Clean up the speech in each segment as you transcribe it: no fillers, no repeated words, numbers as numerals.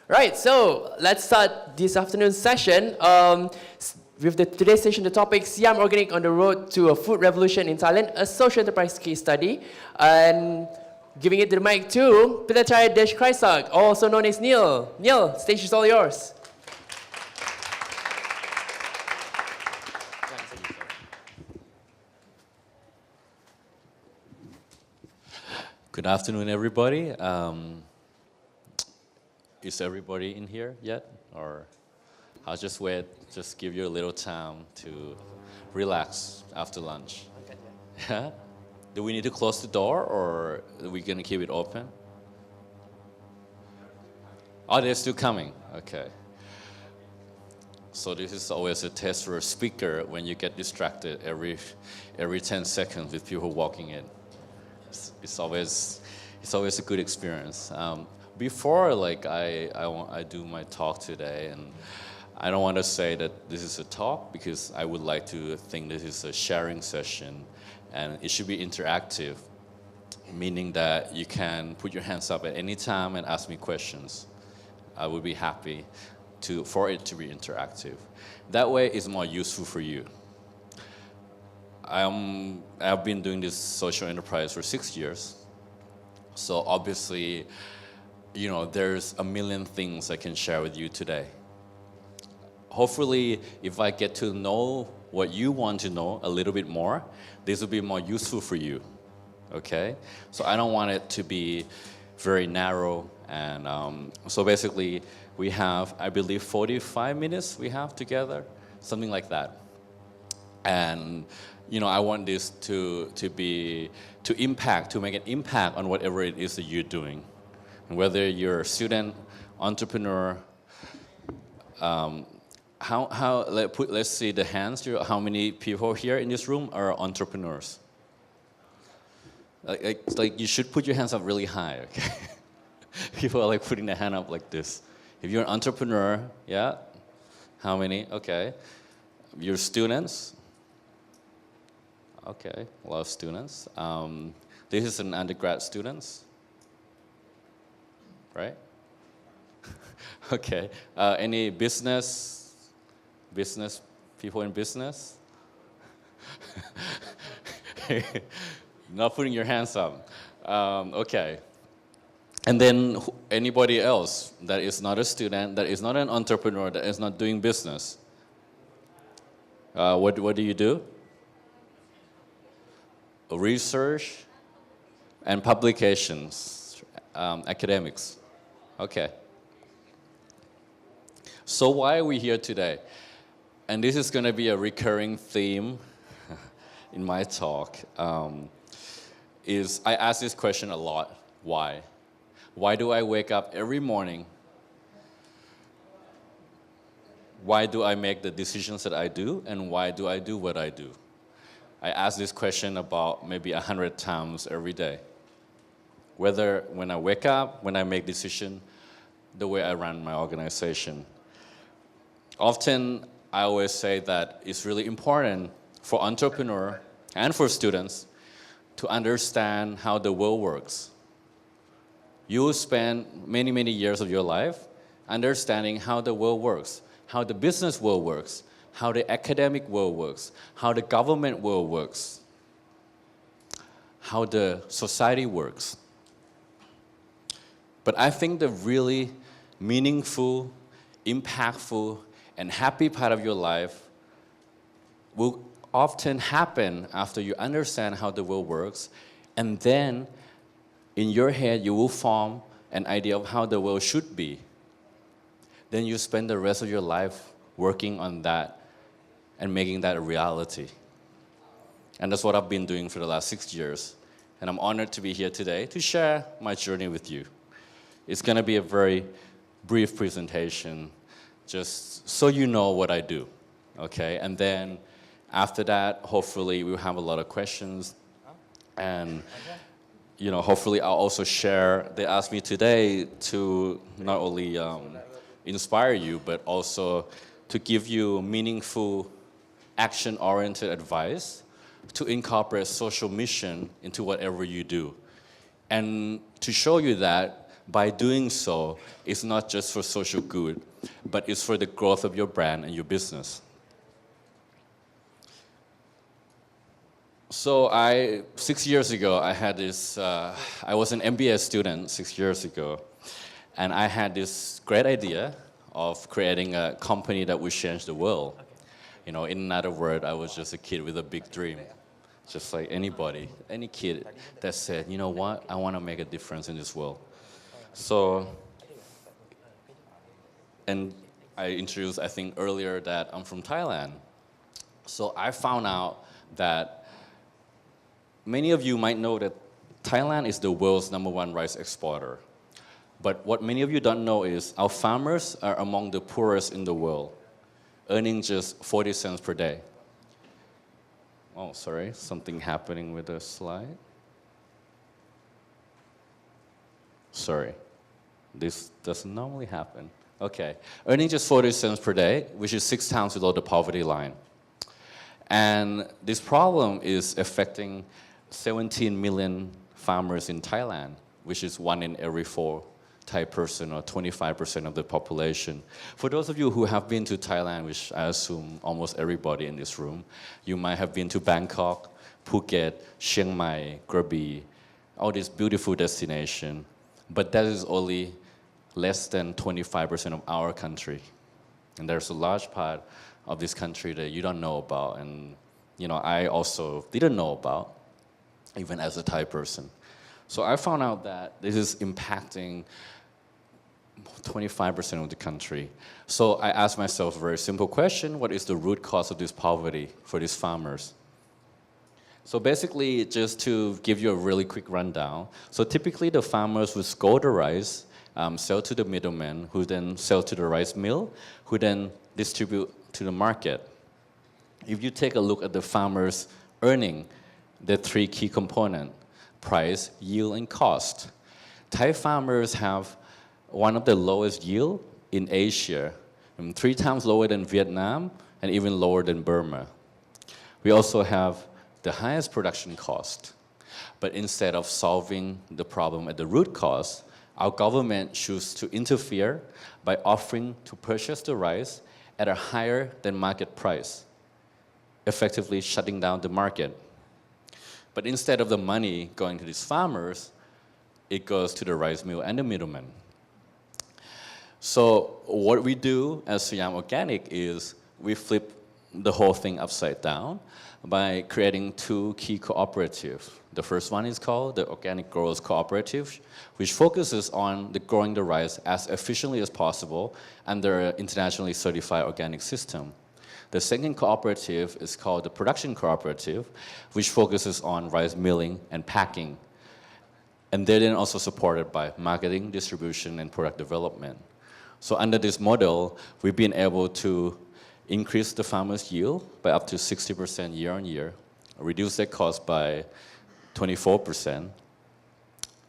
Right, so let's start this afternoon's session. With today's session, the topic, Siam Organic on the Road to a Food Revolution in Thailand, a social enterprise case study. And giving it the mic to Peetachai Dejkraisak, also known as Neil. Neil, stage is all yours. Good afternoon, everybody. Is everybody in here yet? Or I'll just wait, just give you a little time to relax after lunch. Okay. Yeah? Do we need to close the door or are we going to keep it open? Oh, they're still coming. Okay. So this is always a test for a speaker when you get distracted every 10 seconds with people walking in. It's always a good experience. Before I do my talk today, and I don't want to say that this is a talk because I would like to think this is a sharing session, and it should be interactive, meaning that you can put your hands up at any time and ask me questions. I would be happy for it to be interactive. That way, it's more useful for you. I've been doing this social enterprise for 6 years. So obviously, you know, there's a million things I can share with you today. Hopefully, if I get to know what you want to know a little bit more, this will be more useful for you, okay? So I don't want it to be very narrow. And so basically, we have, I believe, 45 minutes we have together, something like that. And you know, I want this to make an impact on whatever it is that you're doing. And whether you're a student, entrepreneur, let's see the hands. How many people here in this room are entrepreneurs? Like you should put your hands up really high, okay? People are like putting their hand up like this. If you're an entrepreneur, yeah? How many? Okay. You're students? Okay, a lot of students. This is an undergrad students, right? Okay. Any business people in business? Not putting your hands up. Okay. And then anybody else that is not a student, that is not an entrepreneur, that is not doing business? What do you do? Research and publications, academics. Okay. So why are we here today? And this is going to be a recurring theme in my talk. Is I ask this question a lot. Why? Why do I wake up every morning? Why do I make the decisions that I do? And why do I do what I do? I ask this question about maybe 100 times every day. Whether when I wake up, when I make decision, the way I run my organization. Often, I always say that it's really important for entrepreneurs and for students to understand how the world works. You will spend many, many years of your life understanding how the world works, how the business world works, how the academic world works, how the government world works, how the society works. But I think the really meaningful, impactful, and happy part of your life will often happen after you understand how the world works, and then in your head you will form an idea of how the world should be. Then you spend the rest of your life working on that and making that a reality. And that's what I've been doing for the last 6 years. And I'm honored to be here today to share my journey with you. It's going to be a very brief presentation, just so you know what I do, okay? And then after that, hopefully we'll have a lot of questions. And you know, hopefully I'll also share, they asked me today to not only inspire you, but also to give you meaningful, action-oriented advice to incorporate social mission into whatever you do. And to show you that By doing so, it's not just for social good, but it's for the growth of your brand and your business. So 6 years ago, I had this, I was an MBA student 6 years ago, and I had this great idea of creating a company that would change the world. You know, in another word, I was just a kid with a big dream, just like anybody, any kid that said, you know what, I want to make a difference in this world. So, and I introduced, I think earlier, that I'm from Thailand. So I found out that many of you might know that Thailand is the world's #1 rice exporter. But what many of you don't know is our farmers are among the poorest in the world, earning just 40 cents per day. Oh, sorry, something happening with the slide. Sorry, this doesn't normally happen. Okay, earning just 40 cents per day, which is 6 times below the poverty line. And this problem is affecting 17 million farmers in Thailand, which is 1 in every 4 Thai person, or 25% of the population. For those of you who have been to Thailand, which I assume almost everybody in this room, you might have been to Bangkok, Phuket, Chiang Mai, Krabi, all these beautiful destinations. But that is only less than 25% of our country. And there's a large part of this country that you don't know about, and you know, I also didn't know about, even as a Thai person. So I found out that this is impacting 25% of the country. So I asked myself a very simple question: what is the root cause of this poverty for these farmers? So basically, just to give you a really quick rundown, so typically the farmers would score the rice, sell to the middlemen, who then sell to the rice mill, who then distribute to the market. If you take a look at the farmers' earning, the 3 key components: price, yield, and cost. Thai farmers have one of the lowest yield in Asia, 3 times lower than Vietnam, and even lower than Burma. We also have the highest production cost. But instead of solving the problem at the root cause, our government chose to interfere by offering to purchase the rice at a higher than market price, effectively shutting down the market. But instead of the money going to these farmers, it goes to the rice mill and the middleman. So what we do as Siam Organic is we flip the whole thing upside down by creating 2 key cooperatives. The first one is called the Organic Growers Cooperative, which focuses on growing the rice as efficiently as possible under an internationally certified organic system. The second cooperative is called the Production Cooperative, which focuses on rice milling and packing. And they're then also supported by marketing, distribution, and product development. So under this model, we've been able to increase the farmers' yield by up to 60% year on year, reduce their cost by 24%,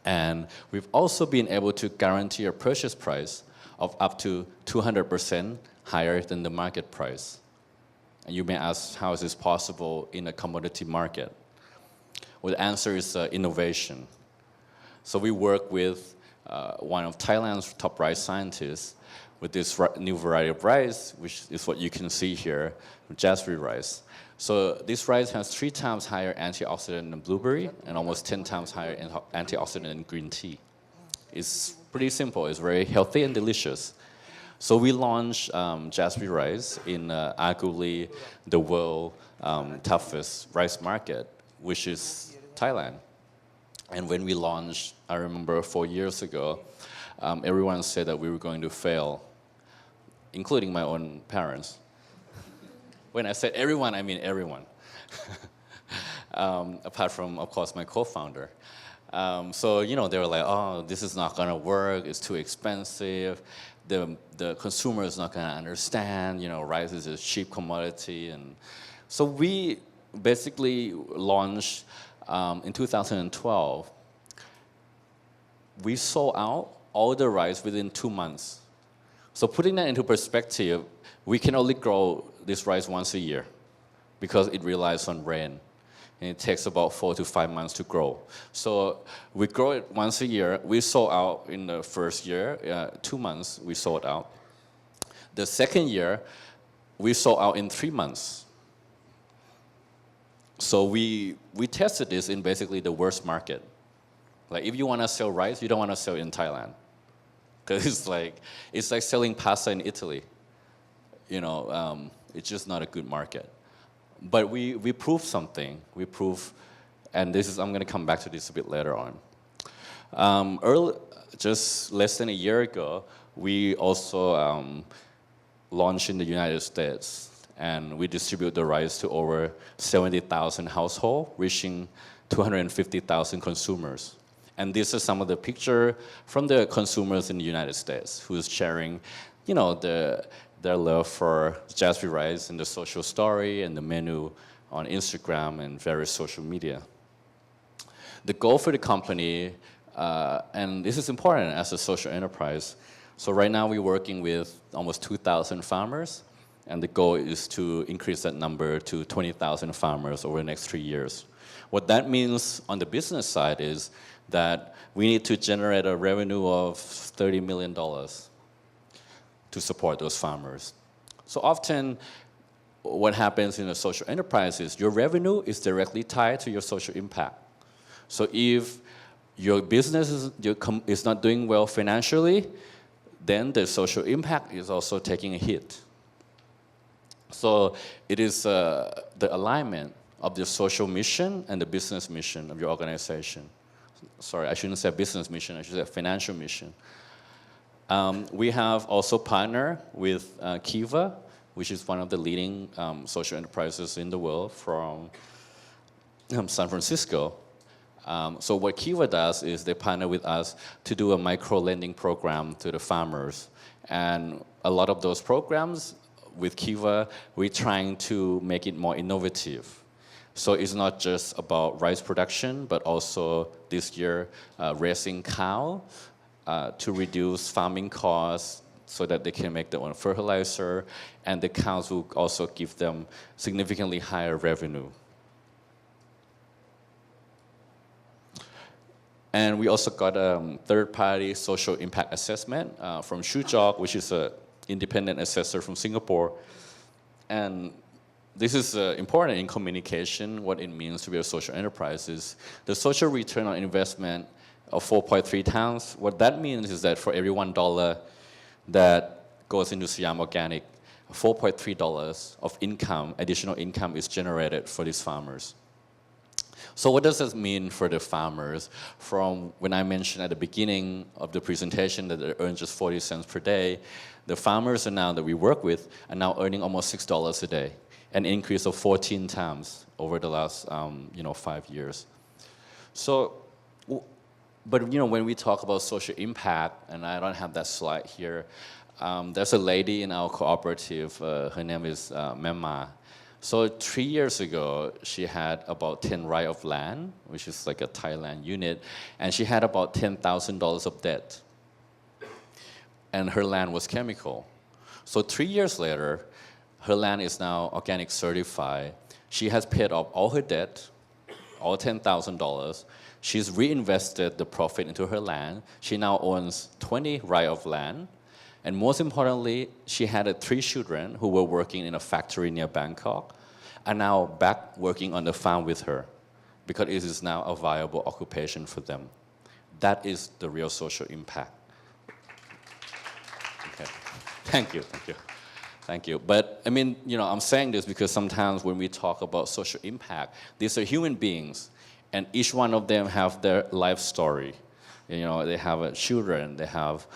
and we've also been able to guarantee a purchase price of up to 200% higher than the market price. And you may ask, how is this possible in a commodity market? Well, the answer is innovation. So we work with one of Thailand's top rice scientists with this new variety of rice, which is what you can see here, jasmine rice. So this rice has 3 times higher antioxidant than blueberry and almost 10 times higher antioxidant than green tea. It's pretty simple. It's very healthy and delicious. So we launched jasmine rice in arguably the world's toughest rice market, which is Thailand. And when we launched, I remember 4 years ago, everyone said that we were going to fail, including my own parents. When I said everyone, I mean everyone. Apart from, of course, my co-founder. So, you know, they were like, oh, this is not going to work. It's too expensive. The consumer is not going to understand. You know, rice is a cheap commodity. And so we basically launched in 2012. We sold out all the rice within 2 months. So putting that into perspective, we can only grow this rice once a year because it relies on rain. and it takes about 4 to 5 months to grow. So we grow it once a year. We sold out in the first year, 2 months we sold out. The second year, we sold out in 3 months. So we tested this in basically the worst market. Like if you want to sell rice, you don't want to sell in Thailand. Because it's like selling pasta in Italy. It's just not a good market. But we proved something. We proved, and I'm going to come back to this a bit later on. Just less than a year ago, we also launched in the United States. And we distribute the rice to over 70,000 households, reaching 250,000 consumers. And these are some of the pictures from the consumers in the United States who's sharing, their love for jasmine rice and the social story and the menu on Instagram and various social media. The goal for the company, and this is important as a social enterprise, so right now we're working with almost 2,000 farmers, and the goal is to increase that number to 20,000 farmers over the next 3 years. What that means on the business side is that we need to generate a revenue of $30 million to support those farmers. So often, what happens in a social enterprise is your revenue is directly tied to your social impact. So if your business is not doing well financially, then the social impact is also taking a hit. So it is the alignment of the social mission and the business mission of your organization. Sorry, I shouldn't say business mission, I should say financial mission. We have also partnered with Kiva, which is one of the leading social enterprises in the world from San Francisco. So what Kiva does is they partner with us to do a micro-lending program to the farmers. And a lot of those programs with Kiva, we're trying to make it more innovative. So it's not just about rice production, but also this year raising cow to reduce farming costs so that they can make their own fertilizer, and the cows will also give them significantly higher revenue. And we also got a third-party social impact assessment from Shujok, which is an independent assessor from Singapore. And this is important in communication. What it means to be a social enterprise is the social return on investment of 4.3 times. What that means is that for every $1 that goes into Siam Organic, $4.3 of income, additional income, is generated for these farmers. So what does this mean for the farmers? From when I mentioned at the beginning of the presentation that they earn just 40 cents per day, the farmers are now that we work with are now earning almost $6 a day, an increase of 14 times over the last 5 years. So, but when we talk about social impact, and I don't have that slide here, there's a lady in our cooperative, her name is Mema. So 3 years ago, she had about 10 rai of land, which is like a Thailand unit, and she had about $10,000 of debt. And her land was chemical. So 3 years later, her land is now organic certified. She has paid off all her debt, all $10,000. She's reinvested the profit into her land. She now owns 20 rai of land. And most importantly, she had 3 children who were working in a factory near Bangkok, are now back working on the farm with her because it is now a viable occupation for them. That is the real social impact. Okay. Thank you. But I mean, I'm saying this because sometimes when we talk about social impact, these are human beings, and each one of them have their life story. They have children, they have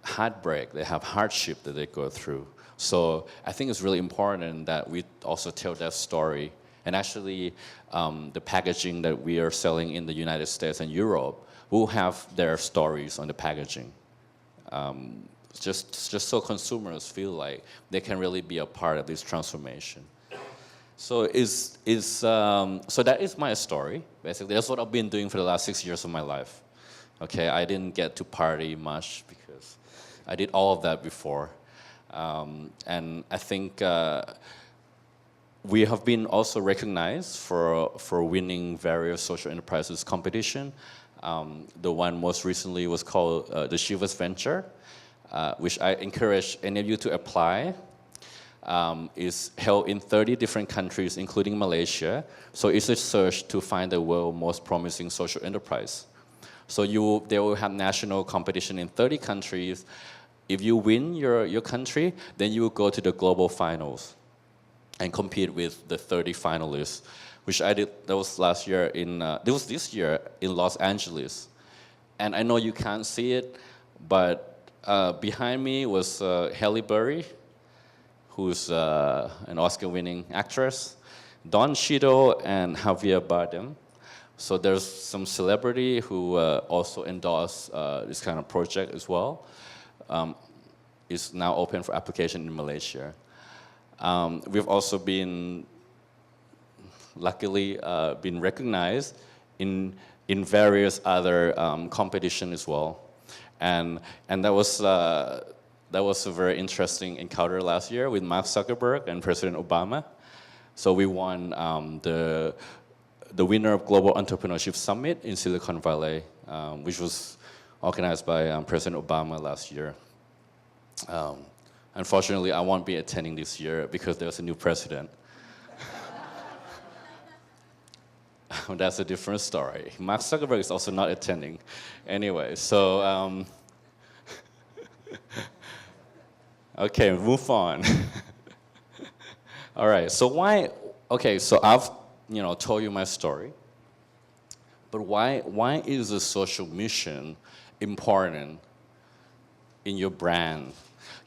heartbreak, they have hardship that they go through. So I think it's really important that we also tell that story. And actually, the packaging that we are selling in the United States and Europe will have their stories on the packaging. Just so consumers feel like they can really be a part of this transformation. So so that is my story, basically. That's what I've been doing for the last 6 years of my life. Okay, I didn't get to party much because I did all of that before. And I think we have been also recognized for winning various social enterprises competition. The one most recently was called the Shiva's Venture, which I encourage any of you to apply. Is held in 30 different countries, including Malaysia. So it's a search to find the world's most promising social enterprise. So they will have national competition in 30 countries. If you win your country, then you will go to the global finals and compete with the 30 finalists, which I did. That was last year this year in Los Angeles. And I know you can't see it, but behind me was Halle Berry, who's an Oscar-winning actress, Don Cheadle, and Javier Bardem. So there's some celebrity who also endorse this kind of project as well. It's now open for application in Malaysia. We've also been, luckily, been recognized in various other competition as well. And that was a very interesting encounter last year with Mark Zuckerberg and President Obama. So we won the winner of Global Entrepreneurship Summit in Silicon Valley, which was organized by President Obama last year. Unfortunately, I won't be attending this year because there's a new president. That's a different story. Mark Zuckerberg is also not attending. Anyway, so okay, move on. All right, so why? Okay, so I've told you my story, but why is the social mission important in your brand?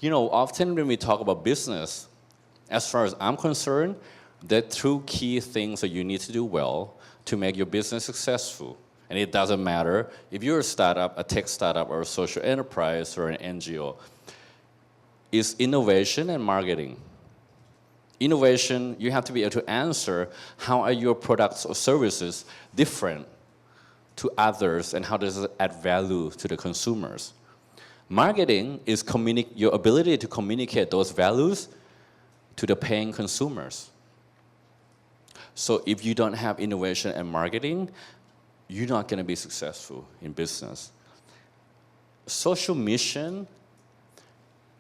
Often when we talk about business, as far as I'm concerned, there are two key things that you need to do well to make your business successful. And it doesn't matter if you're a startup, a tech startup, or a social enterprise, or an NGO. Is innovation and marketing. Innovation, you have to be able to answer how are your products or services different to others and how does it add value to the consumers. Marketing is your ability to communicate those values to the paying consumers. So if you don't have innovation and marketing, you're not going to be successful in business. Social mission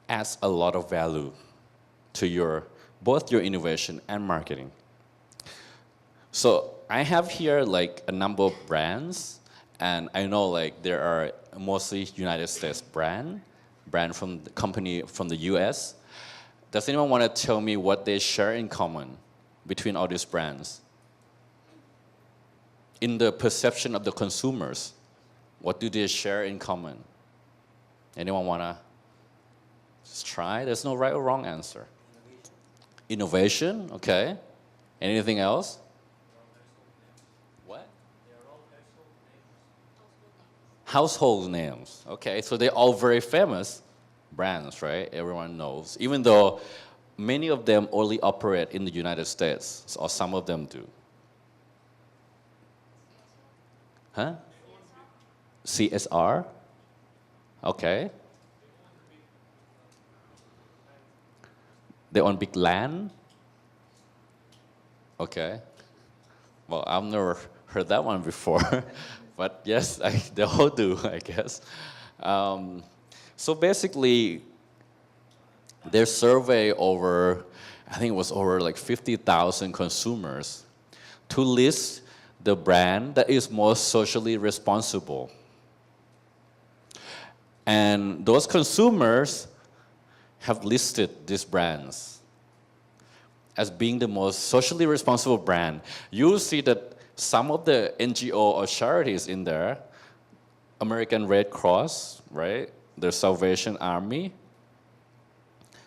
adds a lot of value to both your innovation and marketing. So I have here like a number of brands, and I know like there are mostly United States brand from the company from the US. Does anyone want to tell me what they share in common between all these brands? In the perception of the consumers, what do they share in common? Anyone want to just try? There's no right or wrong answer. Innovation, okay. Anything else? What? Household names. Okay, so they're all very famous brands, right? Everyone knows. Even though many of them only operate in the United States, or some of them do. Huh? CSR? Okay. They own big land? Okay. Well, I've never heard that one before. But yes, they all do, I guess. So basically, their survey I think it was over like 50,000 consumers to list the brand that is most socially responsible. And those consumers have listed these brands as being the most socially responsible brand. You'll see that some of the NGO or charities in there, American Red Cross, right? The Salvation Army.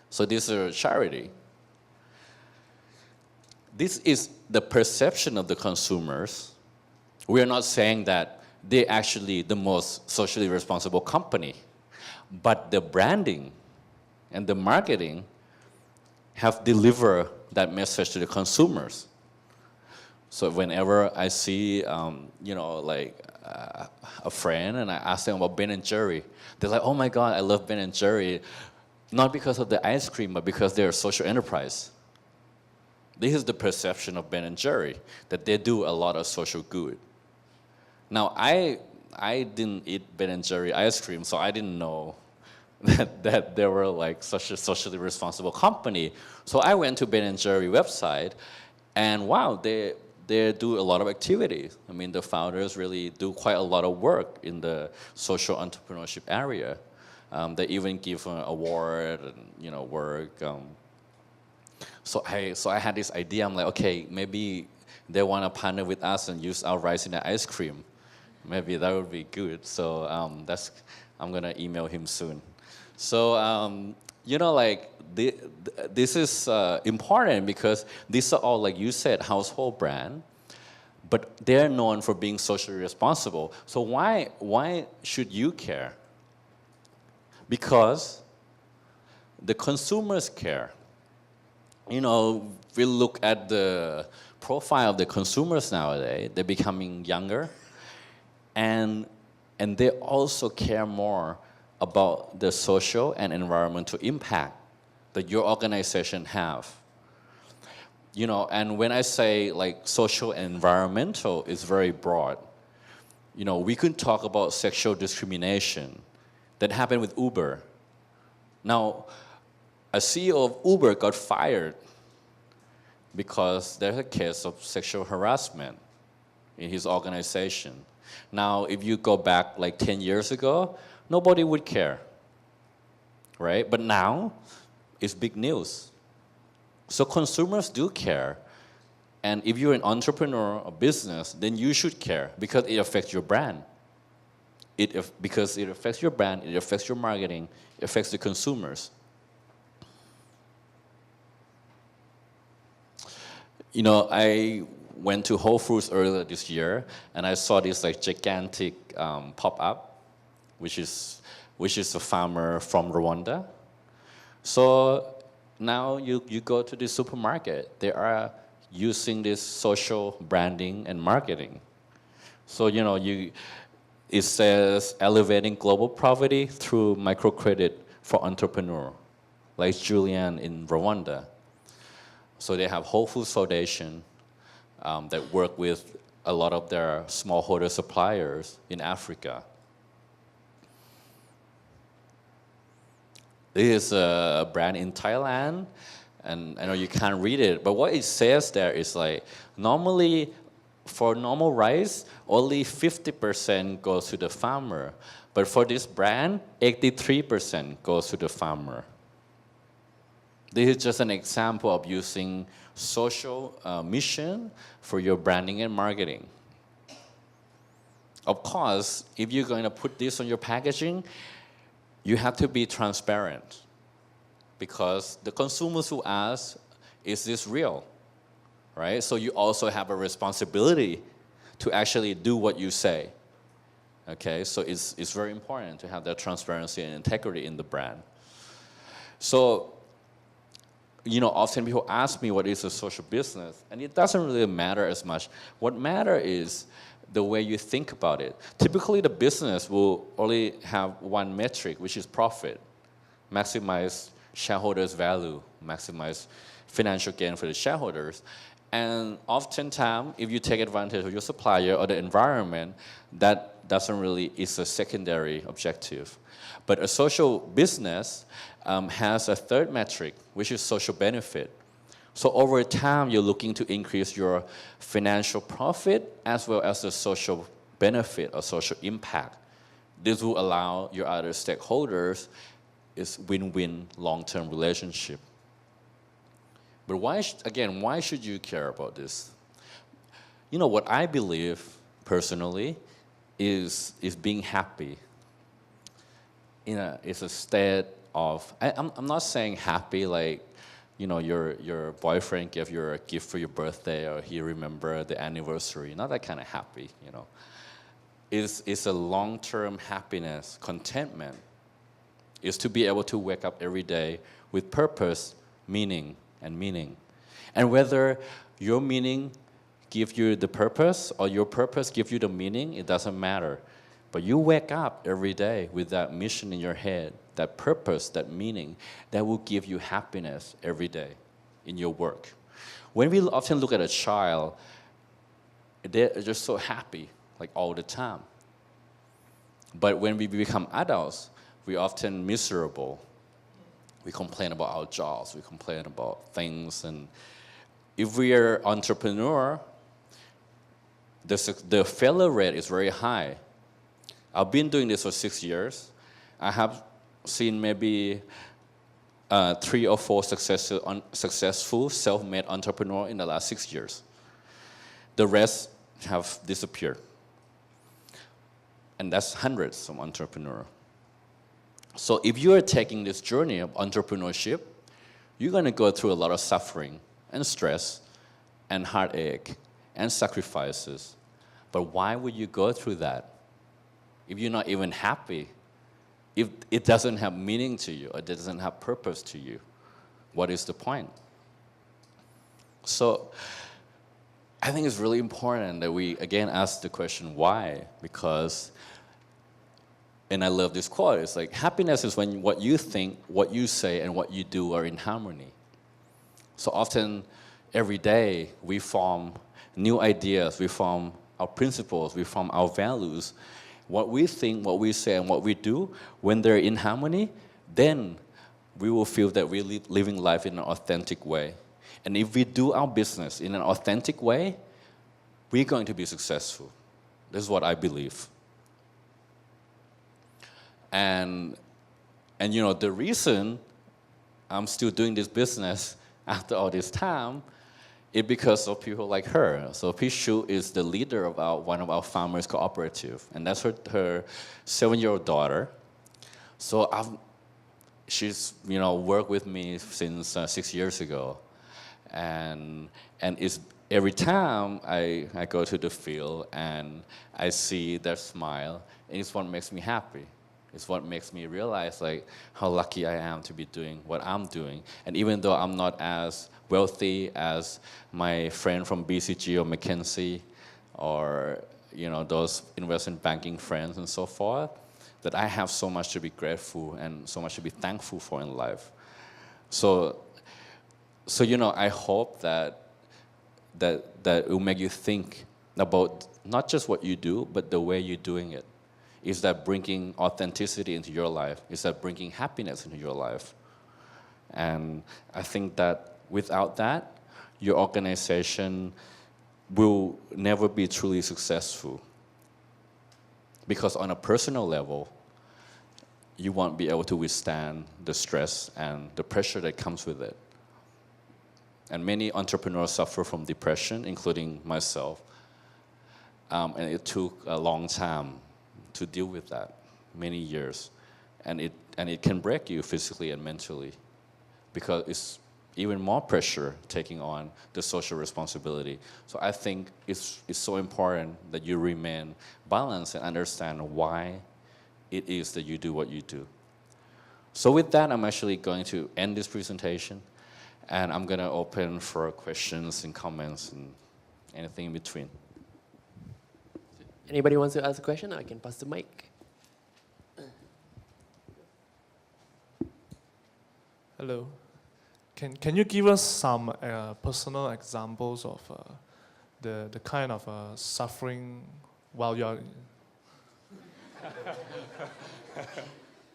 So this is a charity. This is the perception of the consumers. We are not saying that they're actually the most socially responsible company, but the branding and the marketing have delivered that message to the consumers. So whenever I see, a friend and I ask them about Ben and Jerry, they're like, oh my God, I love Ben and Jerry, not because of the ice cream, but because they're a social enterprise. This is the perception of Ben and Jerry, that they do a lot of social good. Now, I didn't eat Ben and Jerry ice cream, so I didn't know that they were like such a socially responsible company. So I went to Ben and Jerry website, and wow, they do a lot of activities. I mean, the founders really do quite a lot of work in the social entrepreneurship area. They even give an award and work. So I had this idea. I'm like, okay, maybe they want to partner with us and use our rice in the ice cream. Maybe that would be good. So I'm gonna email him soon. So this is important because these are all, like you said, household brand, but they're known for being socially responsible. So why should you care? Because the consumers care. We look at the profile of the consumers nowadays. They're becoming younger, and they also care more about the social and environmental impact that your organization have. And when I say like social and environmental, it's very broad. We could talk about sexual discrimination that happened with Uber. Now, a CEO of Uber got fired because there's a case of sexual harassment in his organization. Now, if you go back like 10 years ago, nobody would care, right? But now, it's big news. So consumers do care. And if you're an entrepreneur or business, then you should care because it affects your brand. Because it affects your brand, it affects your marketing, it affects the consumers. I went to Whole Foods earlier this year, and I saw this like gigantic pop-up, which is a farmer from Rwanda. So now you go to the supermarket, they are using this social branding and marketing. So it says elevating global poverty through microcredit for entrepreneur, like Julian in Rwanda. So they have Whole Foods Foundation that work with a lot of their smallholder suppliers in Africa. This is a brand in Thailand, and I know you can't read it, but what it says there is like, normally for normal rice, only 50% goes to the farmer. But for this brand, 83% goes to the farmer. This is just an example of using social mission for your branding and marketing. Of course, if you're going to put this on your packaging, you have to be transparent because the consumers will ask, is this real? Right? So you also have a responsibility to actually do what you say. Okay, so it's very important to have that transparency and integrity in the brand. So, often people ask me what is a social business, and it doesn't really matter as much. What matters is the way you think about it. Typically, the business will only have one metric, which is profit. Maximize shareholders' value, maximize financial gain for the shareholders. And oftentimes, if you take advantage of your supplier or the environment, that doesn't really, it's a secondary objective. But a social business has a third metric, which is social benefit. So over time, you're looking to increase your financial profit as well as the social benefit or social impact. This will allow your other stakeholders is win-win long-term relationship. But why should you care about this? What I believe personally is being happy. It's a state of, I'm not saying happy like, your boyfriend gave you a gift for your birthday or he remembered the anniversary. Not that kind of happy, It's a long-term happiness, contentment. Is to be able to wake up every day with purpose, meaning. And whether your meaning gives you the purpose or your purpose gives you the meaning, it doesn't matter. But you wake up every day with that mission in your head, that purpose, that meaning, that will give you happiness every day in your work. when we often look at a child, they're just so happy, like all the time. But when we become adults, we're often miserable. We complain about our jobs, we complain about things, and if we are entrepreneur, the failure rate is very high. I've been doing this for 6 years. I have seen maybe 3 or 4 successful self-made entrepreneurs in the last 6 years. The rest have disappeared. And that's hundreds of entrepreneurs. So if you are taking this journey of entrepreneurship, you're going to go through a lot of suffering and stress and heartache and sacrifices. But why would you go through that if you're not even happy? If it doesn't have meaning to you or it doesn't have purpose to you, what is the point? So I think it's really important that we again ask the question why, because, and I love this quote, it's like happiness is when what you think, what you say, and what you do are in harmony. So often, every day, we form new ideas, we form our principles, we form our values. What we think, what we say, and what we do, when they're in harmony, then we will feel that we're living life in an authentic way. And if we do our business in an authentic way, we're going to be successful. This is what I believe. And you know, the reason I'm still doing this business after all this time is because of people like her. So Pishu is the leader of one of our farmers cooperative, and that's her 7-year-old daughter. So she's worked with me since 6 years ago, and it's every time I go to the field and I see their smile, and it's what makes me happy. It's what makes me realize like how lucky I am to be doing what I'm doing. And even though I'm not as wealthy as my friend from BCG or McKinsey or those investment banking friends and so forth, that I have so much to be grateful and so much to be thankful for in life. So I hope that it will make you think about not just what you do, but the way you're doing it. Is that bringing authenticity into your life? Is that bringing happiness into your life? And I think that without that, your organization will never be truly successful. Because on a personal level, you won't be able to withstand the stress and the pressure that comes with it. And many entrepreneurs suffer from depression, including myself. And it took a long time to deal with that, many years. And it can break you physically and mentally because it's even more pressure taking on the social responsibility. So I think it's so important that you remain balanced and understand why it is that you do what you do. So with that, I'm actually going to end this presentation, and I'm going to open for questions and comments and anything in between. Anybody wants to ask a question? I can pass the mic. Hello. Can you give us some personal examples of the kind of suffering while you're...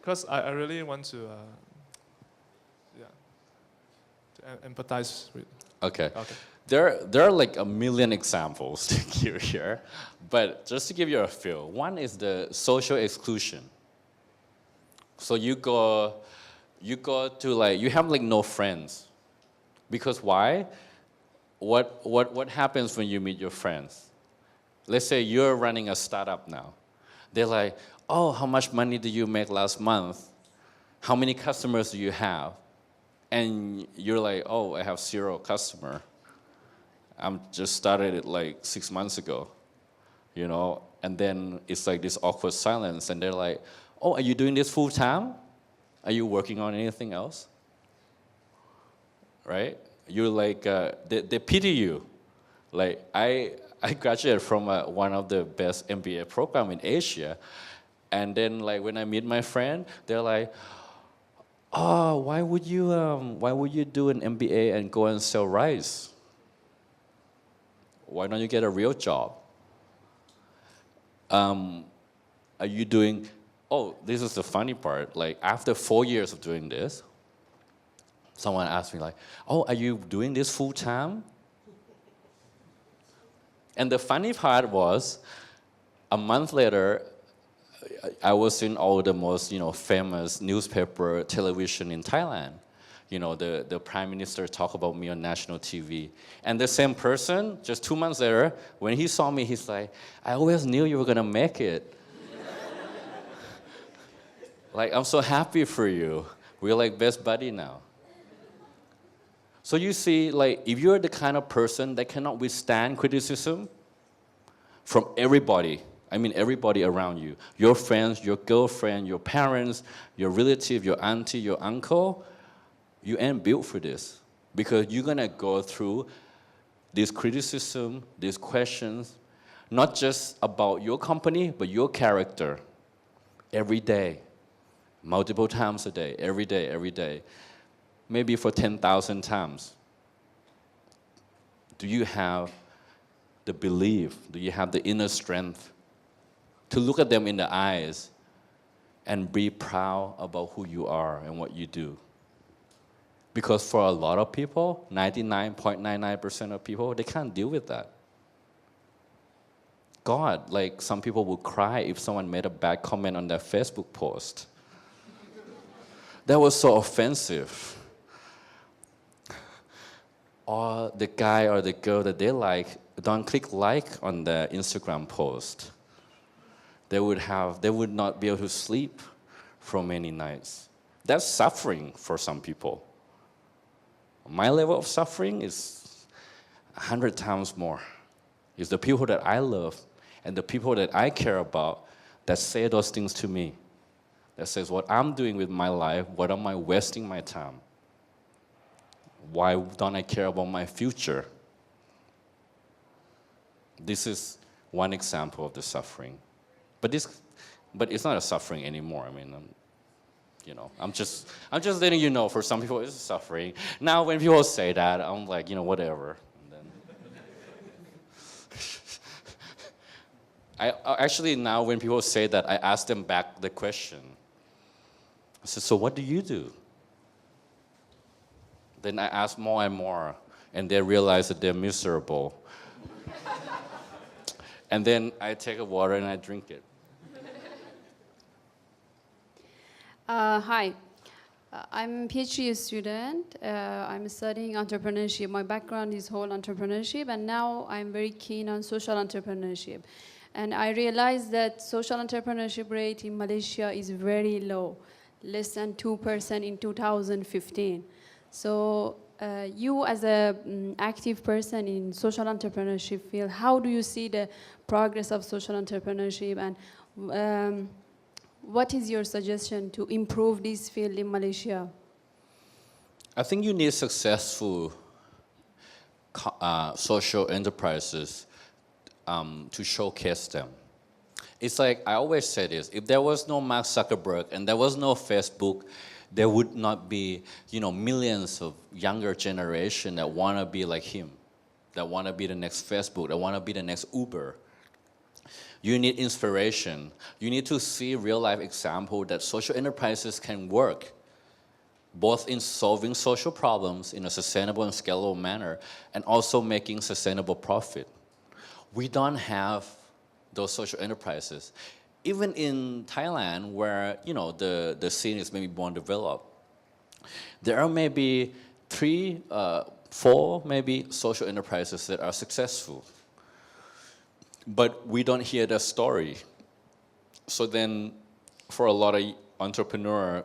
Because I really want to empathize with... Okay. There are like a million examples to give here, but just to give you a feel, one is the social exclusion. So you go to like, you have like no friends. Because why? What happens when you meet your friends? Let's say you're running a startup now. They're like, oh, how much money did you make last month? How many customers do you have? And you're like, oh, I have 0 customer. I'm just started it like 6 months ago, and then it's like this awkward silence, and they're like, oh, are you doing this full time? Are you working on anything else? Right? You're like, they pity you. Like, I graduated from one of the best MBA program in Asia, and then like when I meet my friend, they're like, oh, why would you do an MBA and go and sell rice? Why don't you get a real job? Are you doing, oh, this is the funny part. Like after 4 years of doing this, someone asked me like, oh, are you doing this full time? And the funny part was, a month later, I was in all the most, famous newspaper, television in Thailand. The prime minister talked about me on national TV. And the same person, just 2 months later, when he saw me, he's like, I always knew you were gonna make it. Like, I'm so happy for you. We're like best buddy now. So you see, like, if you're the kind of person that cannot withstand criticism from everybody, I mean everybody around you, your friends, your girlfriend, your parents, your relative, your auntie, your uncle, you ain't built for this. Because you're gonna go through this criticism, these questions, not just about your company, but your character, every day, multiple times a day, every day, maybe for 10,000 times. Do you have the belief, do you have the inner strength to look at them in the eyes and be proud about who you are and what you do? Because for a lot of people, 99.99% of people, they can't deal with that. God, like some people would cry if someone made a bad comment on their Facebook post. That was so offensive. Or the guy or the girl that they like, don't click like on their Instagram post. They would not be able to sleep for many nights. That's suffering for some people. My level of suffering is 100 times more. It's the people that I love and the people that I care about that say those things to me. That says what I'm doing with my life, what am I wasting my time? Why don't I care about my future? This is one example of the suffering. But it's not a suffering anymore. I mean, I'm just letting you know, for some people it's suffering. Now when people say that, I'm like, whatever. And then I actually, now when people say that, I ask them back the question. I said, so what do you do? Then I ask more and more, and they realize that they're miserable. And then I take a water and I drink it. Hi, I'm a PhD student. I'm studying entrepreneurship. My background is whole entrepreneurship, and now I'm very keen on social entrepreneurship. And I realized that social entrepreneurship rate in Malaysia is very low, less than 2% in 2015. So you as an active person in social entrepreneurship field, how do you see the progress of social entrepreneurship, and what is your suggestion to improve this field in Malaysia? I think you need successful social enterprises to showcase them. It's like, I always say this, if there was no Mark Zuckerberg and there was no Facebook, there would not be, millions of younger generation that want to be like him, that want to be the next Facebook, that want to be the next Uber. You need inspiration. You need to see real-life example that social enterprises can work, both in solving social problems in a sustainable and scalable manner, and also making sustainable profit. We don't have those social enterprises. Even in Thailand, where the scene is maybe more developed, there are maybe 3, 4 maybe social enterprises that are successful. But we don't hear their story. So then, for a lot of entrepreneurs,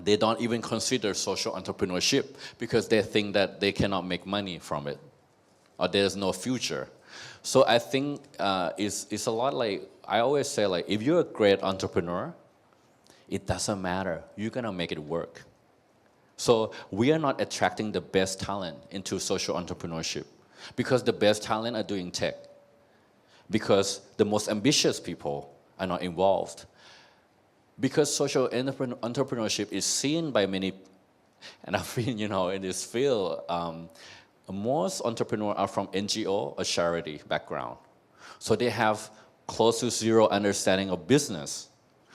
they don't even consider social entrepreneurship because they think that they cannot make money from it, or there's no future. So I think it's a lot like, I always say, like, if you're a great entrepreneur, it doesn't matter. You're gonna make it work. So we are not attracting the best talent into social entrepreneurship because the best talent are doing tech. Because the most ambitious people are not involved. Because social entrepreneurship is seen by many, and I've been, in this field most entrepreneurs are from NGO or charity background. So they have close to zero understanding of business.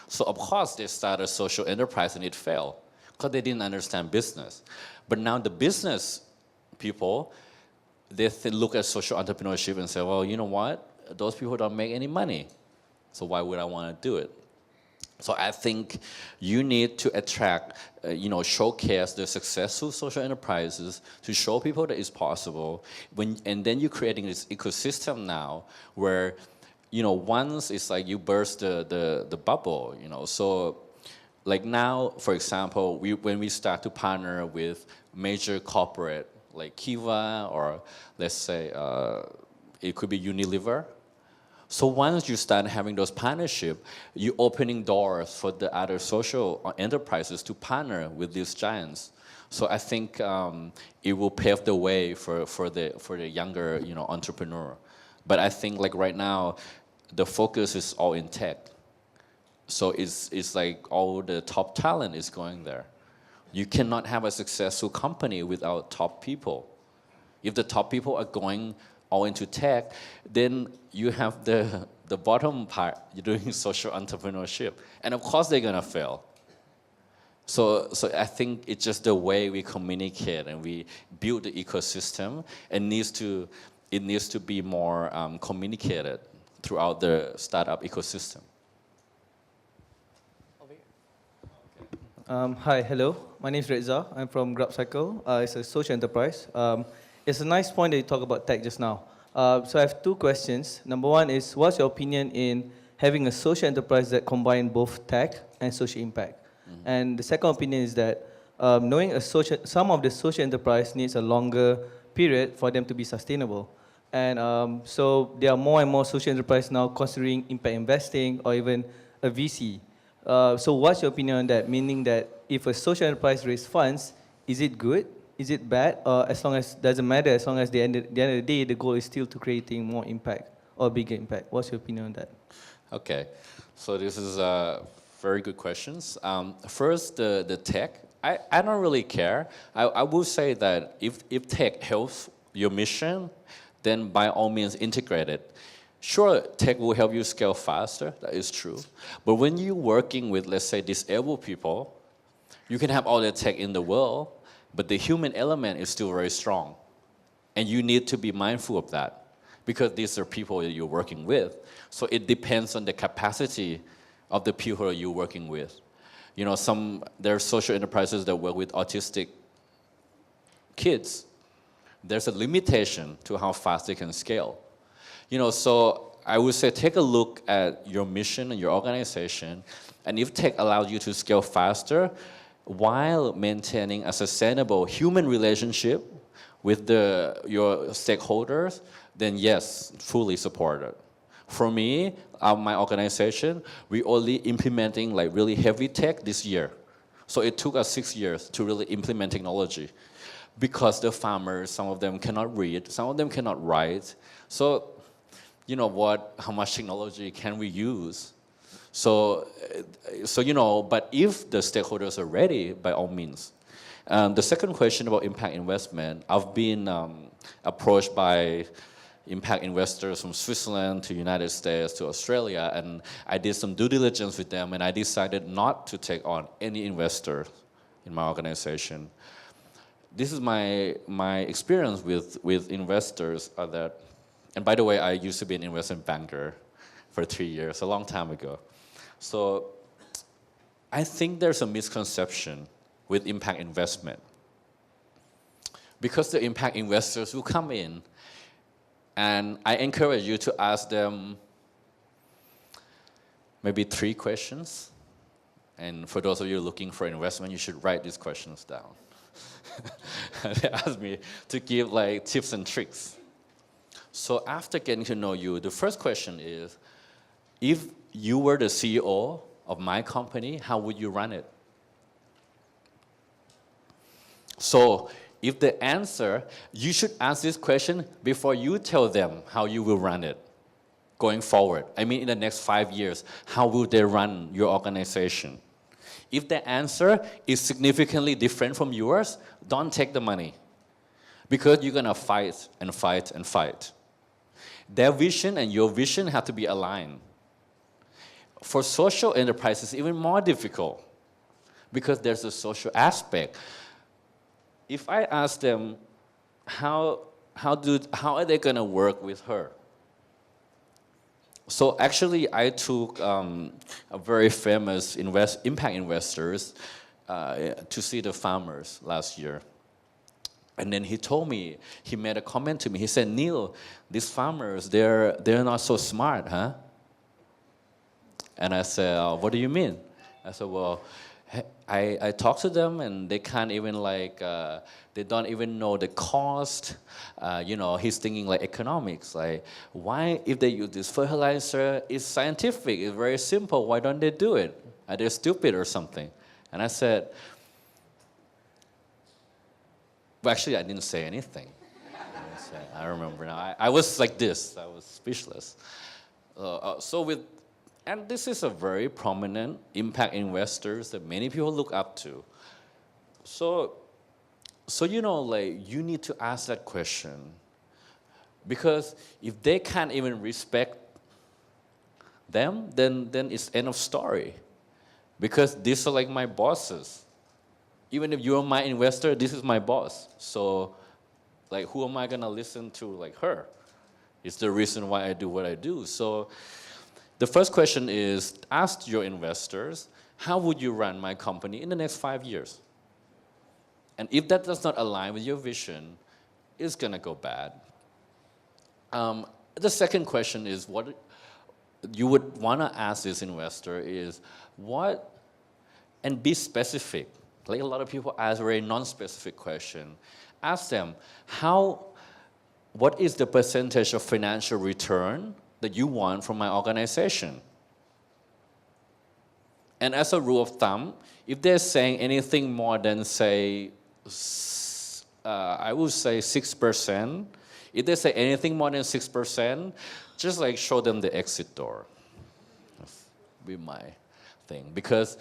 So of course they start a social enterprise and it failed because they didn't understand business. But now the business people, they look at social entrepreneurship and say, well, you know what? Those people don't make any money. So why would I want to do it? So I think you need to attract, showcase the successful social enterprises to show people that it's possible. And then you're creating this ecosystem now where, once it's like you burst the bubble, So like now, for example, when we start to partner with major corporate like Kiva or let's say it could be Unilever. So once you start having those partnerships, you're opening doors for the other social enterprises to partner with these giants. So I think it will pave the way for the younger entrepreneur. But I think like right now, the focus is all in tech. So it's like all the top talent is going there. You cannot have a successful company without top people. If the top people are going all into tech, then you have the bottom part, you're doing social entrepreneurship. And of course they're gonna fail. So I think it's just the way we communicate and we build the ecosystem. It needs to be more communicated throughout the startup ecosystem. Hi, hello. My name is Reza. I'm from GrabCycle. It's a social enterprise. It's a nice point that you talk about tech just now. So I have two questions. Number one is, what's your opinion in having a social enterprise that combine both tech and social impact? Mm-hmm. And the second opinion is that knowing some of the social enterprise needs a longer period for them to be sustainable. And so there are more and more social enterprise now considering impact investing or even a VC. So what's your opinion on that? Meaning that if a social enterprise raises funds, is it good? Is it bad? Or as long as, doesn't matter, as long as the end of the day, the goal is still to creating more impact or bigger impact. What's your opinion on that? Okay, so this is very good questions. First, the tech, I don't really care. I will say that if tech helps your mission, then by all means integrate it. Sure, tech will help you scale faster, that is true. But when you're working with, let's say, disabled people, you can have all the tech in the world, but the human element is still very strong. And you need to be mindful of that, because these are people that you're working with. So it depends on the capacity of the people you're working with. There are social enterprises that work with autistic kids. There's a limitation to how fast they can scale. So I would say take a look at your mission and your organization, and if tech allows you to scale faster while maintaining a sustainable human relationship with your stakeholders, then yes, fully support it. For me, my organization, we only implementing like really heavy tech this year. So it took us 6 years to really implement technology, because the farmers, some of them cannot read, some of them cannot write. So how much technology can we use? So but if the stakeholders are ready, by all means. The second question about impact investment, I've been approached by impact investors from Switzerland to United States to Australia, and I did some due diligence with them, and I decided not to take on any investor in my organization. This is my experience with investors are that. And by the way, I used to be an investment banker for 3 years, a long time ago. So I think there's a misconception with impact investment. Because the impact investors will come in, and I encourage you to ask them maybe 3 questions. And for those of you looking for investment, you should write these questions down. They asked me to give like tips and tricks. So after getting to know you, the first question is, if you were the CEO of my company, how would you run it? So if the answer, you should ask this question before you tell them how you will run it going forward. I mean, in the next 5 years, how will they run your organization? If the answer is significantly different from yours, don't take the money. because you're gonna fight and fight and fight. Their vision and your vision have to be aligned. For social enterprise, it's even more difficult because there's a social aspect. If I ask them, how are they gonna work with her? So actually, I took a very famous impact investors to see the farmers last year. And then he told me, he made a comment to me. He said, Neil, these farmers, they're not so smart, huh? And I said, what do you mean? I said, well, I talked to them and they can't even they don't even know the cost. He's thinking like economics, like why if they use this fertilizer, it's scientific, it's very simple, why don't they do it? Are they stupid or something? And I said, well, actually I didn't say anything. I remember now, I was like this, I was speechless. And this is a very prominent impact investors that many people look up to. So you need to ask that question. Because if they can't even respect them, then it's end of story. Because these are like my bosses. Even if you're my investor, this is my boss. So like who am I gonna listen to like her? It's the reason why I do what I do. So the first question is, ask your investors, how would you run my company in the next 5 years? And if that does not align with your vision, it's gonna go bad. The second question is, what you would wanna ask this investor is, and be specific. Like a lot of people ask a very non-specific question. Ask them, what is the percentage of financial return that you want from my organization? And as a rule of thumb, if they're saying anything more than say, I would say 6%, if they say anything more than 6%, just like show them the exit door. That's be my thing. Because,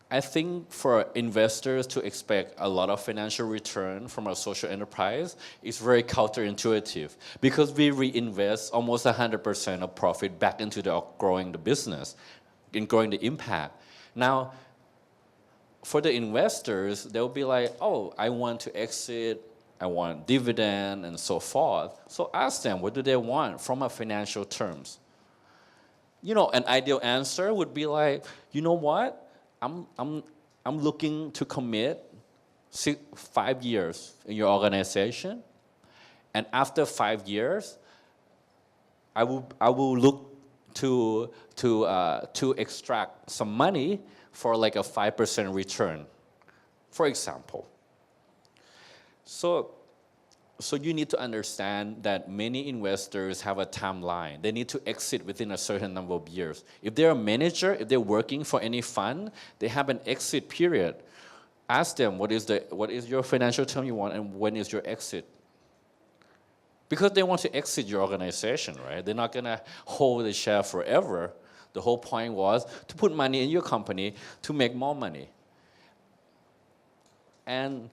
I think for investors to expect a lot of financial return from a social enterprise is very counterintuitive because we reinvest almost 100% of profit back into growing the business, in growing the impact. Now, for the investors, they'll be like, oh, I want to exit, I want dividend, and so forth. So ask them, what do they want from a financial terms? An ideal answer would be like, you know what? I'm looking to commit 5 years in your organization, and after 5 years, I will look to extract some money for like a 5% return, for example. So you need to understand that many investors have a timeline. They need to exit within a certain number of years. If they're a manager, if they're working for any fund, they have an exit period. Ask them, what is your financial term you want and when is your exit? Because they want to exit your organization, right? They're not gonna hold the share forever. The whole point was to put money in your company to make more money. And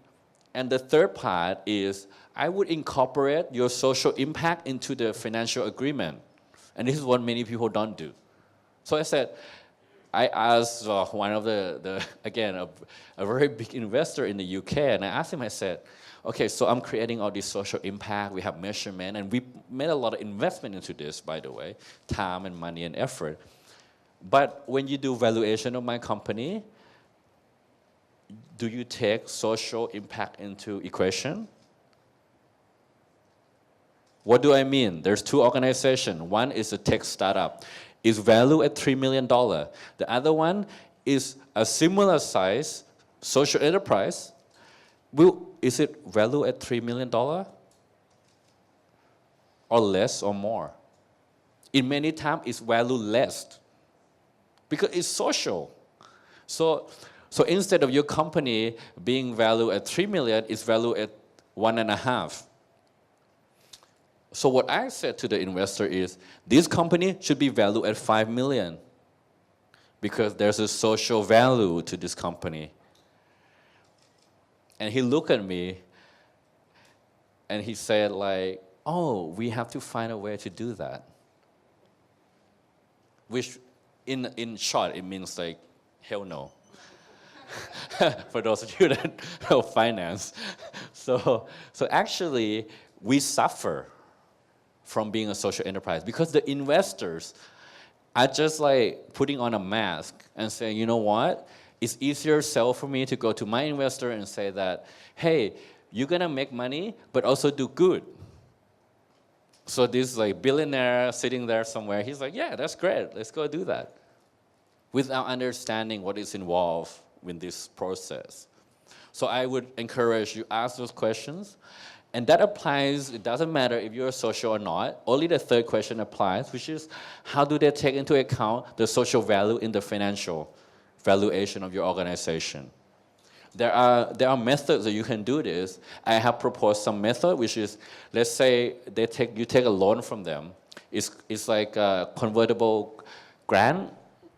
the third part is, I would incorporate your social impact into the financial agreement. And this is what many people don't do. So I asked one of again, a very big investor in the UK, and I asked him, I said, okay, so I'm creating all this social impact, we have measurement, and we made a lot of investment into this, by the way, time and money and effort. But when you do valuation of my company, do you take social impact into equation? What do I mean? There's two organizations. One is a tech startup. It's valued at $3 million. The other one is a similar size social enterprise. Is it valued at $3 million? Or less or more? In many times, it's valued less because it's social. So instead of your company being valued at 3 million, it's valued at 1.5. So what I said to the investor is, this company should be valued at 5 million because there's a social value to this company. And he looked at me and he said like, oh, we have to find a way to do that. Which in short, it means like, hell no. For those of you that know finance. So actually, we suffer from being a social enterprise because the investors are just like putting on a mask and saying, you know what? It's easier sell for me to go to my investor and say that, hey, you're gonna make money, but also do good. So this like billionaire sitting there somewhere, he's like, yeah, that's great, let's go do that. Without understanding what is involved in this process. So I would encourage you ask those questions. And that applies, it doesn't matter if you're social or not. Only the third question applies, which is how do they take into account the social value in the financial valuation of your organization? There are methods that you can do this. I have proposed some method, which is, let's say you take a loan from them. It's like a convertible grant,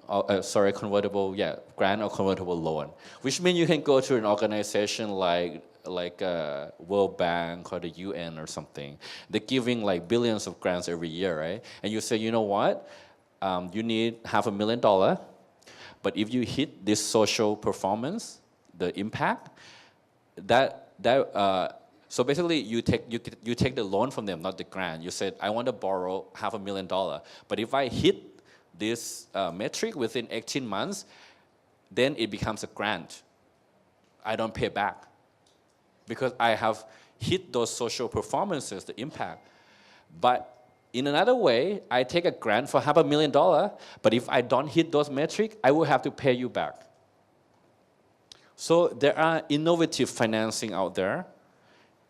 grant or convertible loan, which means you can go to an organization like World Bank or the UN or something. They're giving like billions of grants every year, right? And you say, you know what? You need $500,000, but if you hit this social performance, the impact, so basically you take the loan from them, not the grant. You said, I want to borrow $500,000, but if I hit this metric within 18 months, then it becomes a grant. I don't pay back because I have hit those social performances, the impact. But in another way, I take a grant for $500,000, but if I don't hit those metrics, I will have to pay you back. So there are innovative financing out there,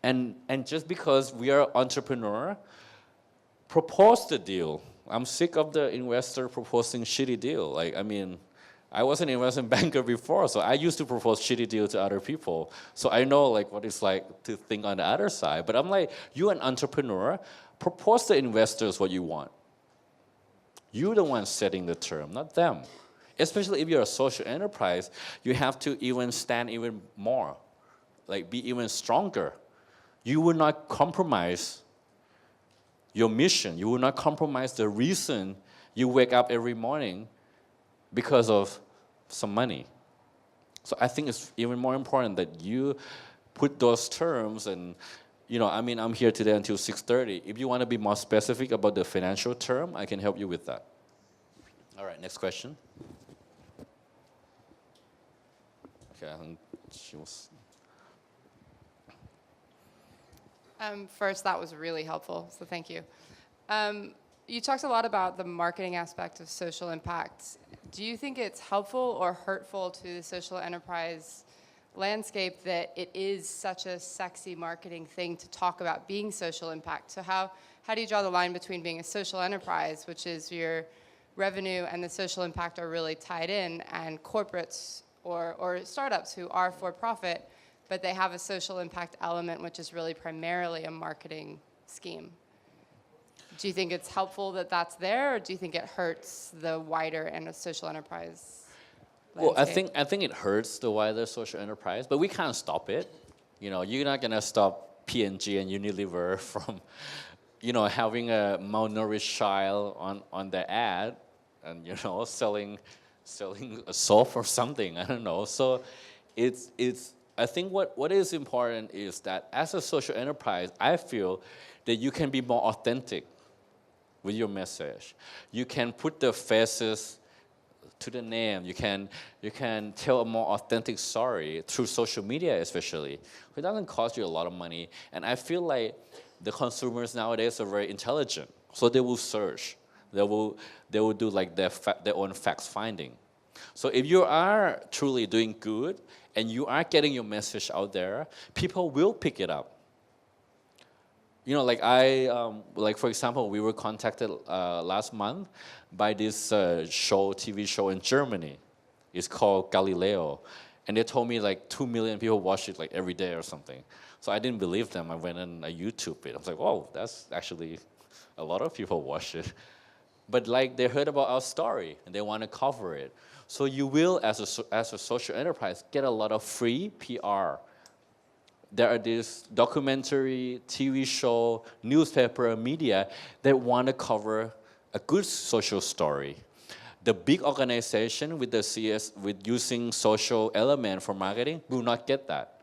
and just because we are entrepreneur, propose the deal. I'm sick of the investor proposing shitty deal. Like, I mean, I was an investment banker before, so I used to propose shitty deals to other people. So I know like what it's like to think on the other side. But I'm like, you're an entrepreneur, propose to investors what you want. You're the one setting the term, not them. Especially if you're a social enterprise, you have to even stand even more, like be even stronger. You will not compromise your mission. You will not compromise the reason you wake up every morning because of some money. So I think it's even more important that you put those terms and, you know, I mean, I'm here today until 6:30. If you want to be more specific about the financial term, I can help you with that. All right, next question. Okay, I think she was... First, that was really helpful, so thank you. You talked a lot about the marketing aspect of social impact. Do you think it's helpful or hurtful to the social enterprise landscape that it is such a sexy marketing thing to talk about being social impact? So how do you draw the line between being a social enterprise, which is your revenue and the social impact are really tied in, and corporates or startups who are for profit, but they have a social impact element, which is really primarily a marketing scheme? Do you think it's helpful that that's there, or do you think it hurts the wider and a social enterprise landscape? Well, I think it hurts the wider social enterprise, but we can't stop it. You know, you're not gonna stop P&G and Unilever from, you know, having a malnourished child on their ad, and you know, selling a soap or something. I don't know. So, it's. I think what is important is that as a social enterprise, I feel that you can be more authentic with your message. You can put the faces to the name. You can tell a more authentic story through social media, especially. It doesn't cost you a lot of money, and I feel like the consumers nowadays are very intelligent, so they will search. They will do like their own facts finding. So if you are truly doing good and you are getting your message out there, people will pick it up. You know, like like for example, we were contacted last month by this TV show in Germany. It's called Galileo, and they told me like 2 million people watch it like every day or something. So I didn't believe them. I went and I YouTube it. I was like, oh, that's actually a lot of people watch it. But like they heard about our story and they want to cover it. So you will, as a social enterprise, get a lot of free PR there are these documentary, TV show, newspaper, media that want to cover a good social story. The big organization with the with using social element for marketing will not get that.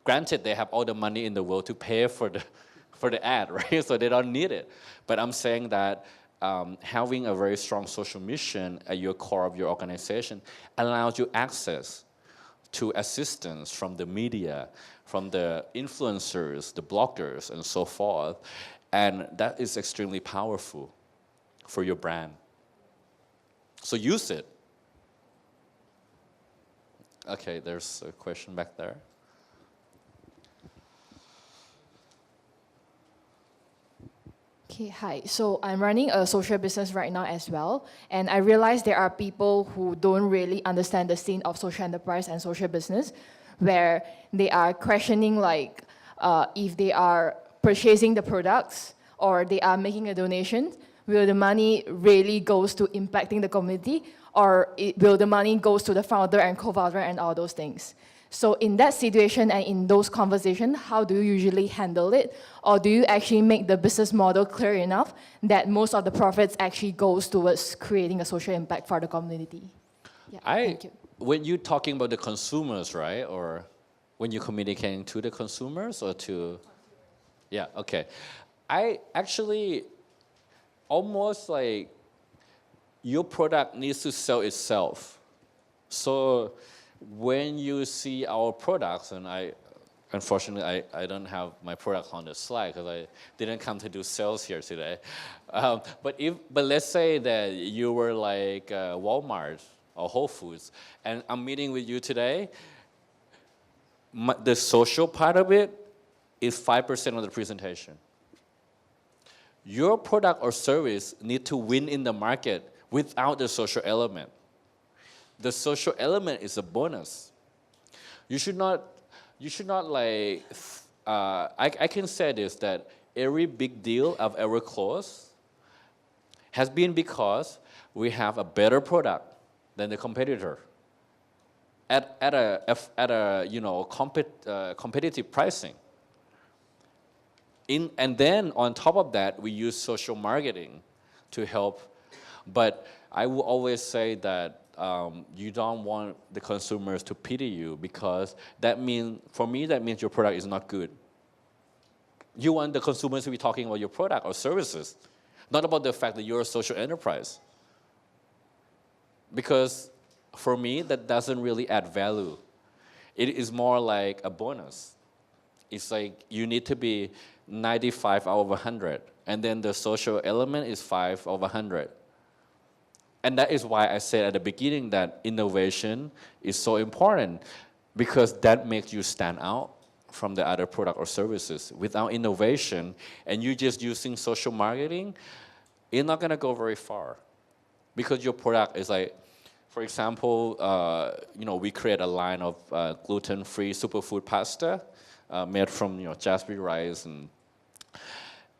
Granted, they have all the money in the world to pay for the ad, right? So they don't need it. But I'm saying that having a very strong social mission at your core of your organization allows you access to assistance from the media, from the influencers, the bloggers, and so forth. And that is extremely powerful for your brand. So use it. Okay, there's a question back there. Okay, hi. So I'm running a social business right now as well, and I realize there are people who don't really understand the scene of social enterprise and social business, where they are questioning like if they are purchasing the products or they are making a donation, will the money really goes to impacting the community, or will the money goes to the founder and co-founder and all those things? So in that situation and in those conversations, how do you usually handle it? Or do you actually make the business model clear enough that most of the profits actually goes towards creating a social impact for the community? Yeah, thank you. When you're talking about the consumers, right? Or when you're communicating to the consumers or to... Yeah, okay. I actually almost like your product needs to sell itself. So when you see our products, and unfortunately, I don't have my product on the slide because I didn't come to do sales here today. But let's say that you were like Walmart or Whole Foods, and I'm meeting with you today. The social part of it is 5% of the presentation. Your product or service need to win in the market without the social element. The social element is a bonus. You should not like, I can say this, that every big deal I've ever closed has been because we have a better product than the competitor at a competitive pricing. And then on top of that, we use social marketing to help. But I will always say that you don't want the consumers to pity you, because for me, that means your product is not good. You want the consumers to be talking about your product or services, not about the fact that you're a social enterprise. Because for me, that doesn't really add value. It is more like a bonus. It's like you need to be 95 out of 100, and then the social element is 5 out of 100. And that is why I said at the beginning that innovation is so important, because that makes you stand out from the other product or services. Without innovation, and you just using social marketing, you're not gonna go very far, because your product is like, for example, we create a line of gluten-free superfood pasta made from jasmine rice,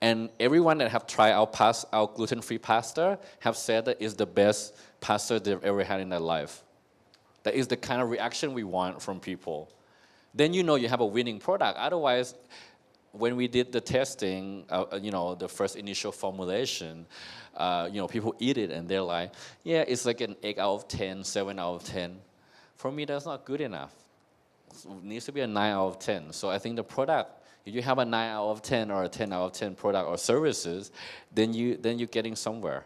and everyone that have tried our gluten-free pasta have said that it's the best pasta they've ever had in their life. That is the kind of reaction we want from people. Then you have a winning product. Otherwise, when we did the testing, the first initial formulation, people eat it and they're like, yeah, it's like an 8 out of 10, 7 out of 10. For me, that's not good enough. It needs to be a 9 out of 10. So I think the product, if you have a 9 out of 10 or a 10 out of 10 product or services, then you're getting somewhere.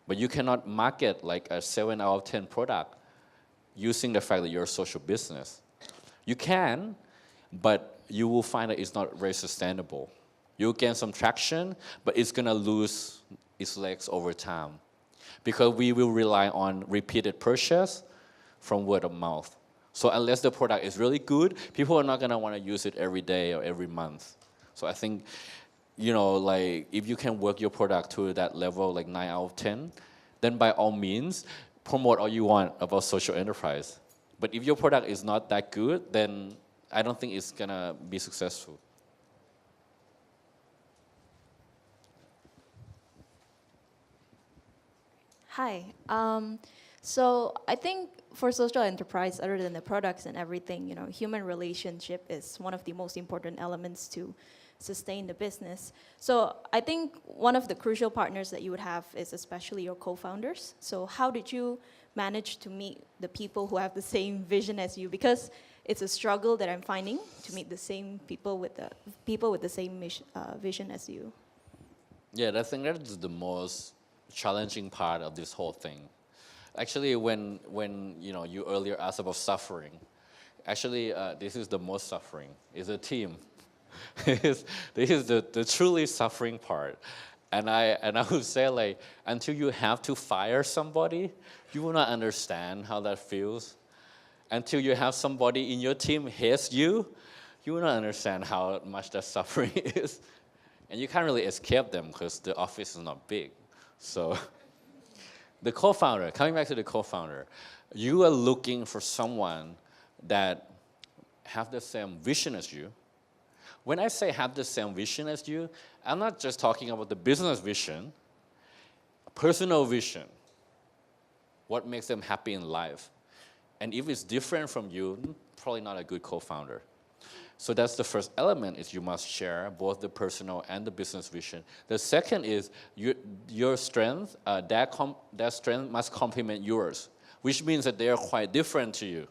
But you cannot market like a 7 out of 10 product using the fact that you're a social business. You can, but you will find that it's not very sustainable. You'll gain some traction, but it's gonna lose its legs over time, because we will rely on repeated purchase from word of mouth. So unless the product is really good, people are not gonna wanna use it every day or every month. So I think, like if you can work your product to that level, like 9 out of 10, then by all means, promote all you want about social enterprise. But if your product is not that good, then I don't think it's gonna be successful. Hi. So I think for social enterprise, other than the products and everything, human relationship is one of the most important elements to sustain the business. So I think one of the crucial partners that you would have is especially your co-founders. So how did you manage to meet the people who have the same vision as you? Because it's a struggle that I'm finding to meet the same people with the same vision as you. Yeah, I think that is the most challenging part of this whole thing. Actually, when you earlier asked about suffering, actually this is the most suffering. It's a team. This is the truly suffering part. And I would say, like, until you have to fire somebody, you will not understand how that feels. Until you have somebody in your team hates you, you will not understand how much that suffering is. And you can't really escape them because the office is not big. So the co-founder, coming back to the co-founder, you are looking for someone that have the same vision as you. When I say have the same vision as you, I'm not just talking about the business vision, personal vision. What makes them happy in life. And if it's different from you, probably not a good co-founder. So that's the first element, is you must share both the personal and the business vision. The second is your strength, that strength must complement yours, which means that they are quite different to you.